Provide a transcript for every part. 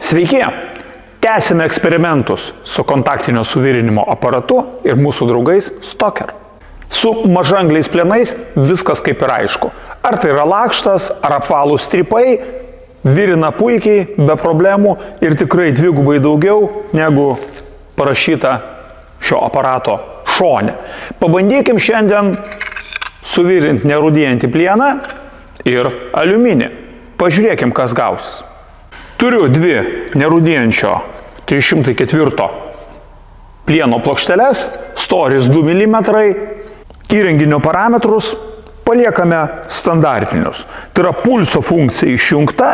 Sveiki! Tęsime eksperimentus su kontaktinio suvirinimo aparatu ir mūsų draugais Stoker. Su mažaangliais plienais viskas kaip ir aišku. Ar tai yra lakštas, ar apvalūs strypai, virina puikiai, be problemų ir tikrai dvigubai daugiau negu parašyta šio aparato šone. Pabandykim šiandien suvirinti nerūdijantį plieną ir aliuminį. Pažiūrėkim, kas gausis. Turiu dvi nerūdijančio 304 plieno plokšteles, storis 2 mm, įrenginio parametrus paliekame standartinius. Tai yra pulso funkcija išjungta,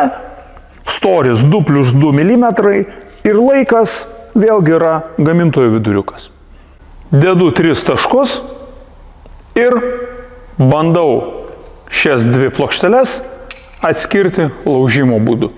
storis 2+2 mm ir laikas vėlgi yra gamintojo viduriukas. Dedu 3 taškus ir bandau šias dvi plokšteles atskirti laužimo būdu.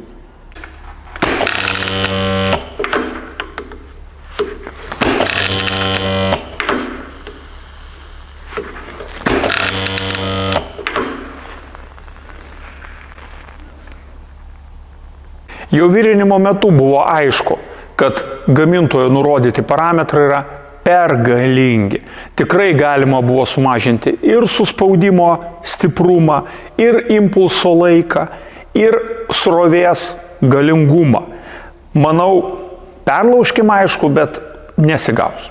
Jau virinimo metu buvo aišku, kad gamintojo nurodyti parametrai yra per galingi. Tikrai galima buvo sumažinti ir suspaudimo stiprumą, ir impulso laiką, ir srovės galingumą. Manau, perlaužkim aišku, bet nesigaus.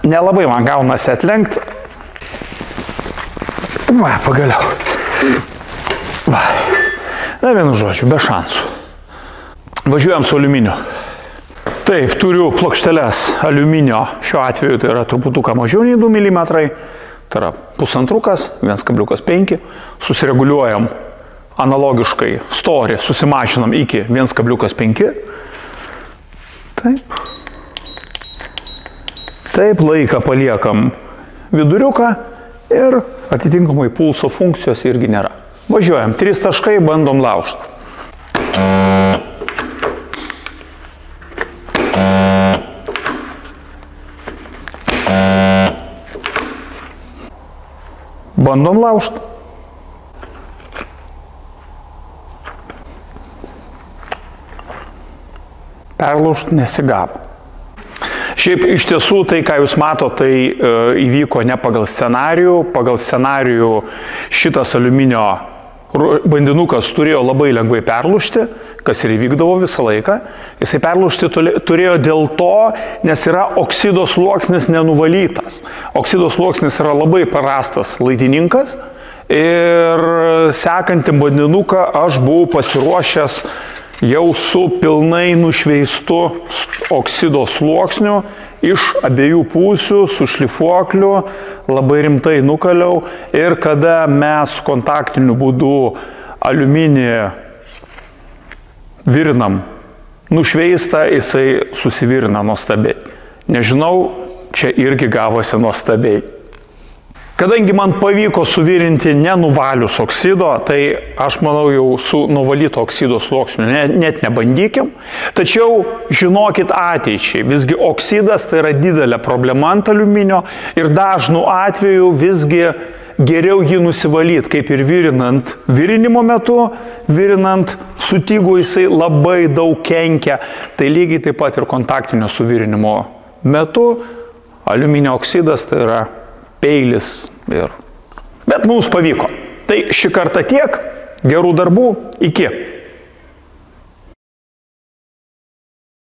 Nelabai man gaunasi atlenkti. Va, pagaliau. Va. Na, vienu žodžiu, be šansų. Važiuojam su aliuminiu. Taip, turiu plokšteles aliuminio, šiuo atveju tai yra truputuką mažiau nei 2 mm, tai yra 1,5, 1,5, susireguliuojam analogiškai storį, susimažinam iki 1,5. Taip. Taip, laiką paliekam viduriuką ir atitinkamai pulso funkcijos irgi nėra. Važiuojam, 3 taškai, bandom laužti. Bandom laužti. Perlaužti nesigavo. Šiaip iš tiesų tai, ką jūs matote, tai įvyko ne pagal scenarijų. Pagal scenarijų šitas aliuminio bandinukas turėjo labai lengvai perlūžti, kas ir įvykdavo visą laiką. Jisai perlūžti turėjo dėl to, nes yra oksido sluoksnis nenuvalytas. Oksido sluoksnis yra labai prastas laidininkas ir sekantį bandinuką aš buvau pasiruošęs jau su pilnai nušveistu oksido sluoksniu iš abiejų pusių, su šlifuokliu, labai rimtai nukaliau ir kada mes kontaktiniu būdu aliuminį virinam nušveistą, jisai susivirina nuostabiai. Nežinau, čia irgi gavosi nuostabiai. Kadangi man pavyko suvirinti nenuvalius oksido, tai aš manau jau su nuvalyto oksido sluoksniu net nebandykim. Tačiau žinokit ateičiai, visgi oksidas tai yra didelė problema ant aliuminio ir dažnu atveju visgi geriau jį nusivalyti, kaip ir virinant virinimo metu, virinant sutygų jisai labai daug kenkia. Tai lygiai taip pat ir kontaktinio suvirinimo metu aliuminio oksidas tai yra peilis ir. Bet mums pavyko. Tai šį kartą tiek. Gerų darbų. Iki.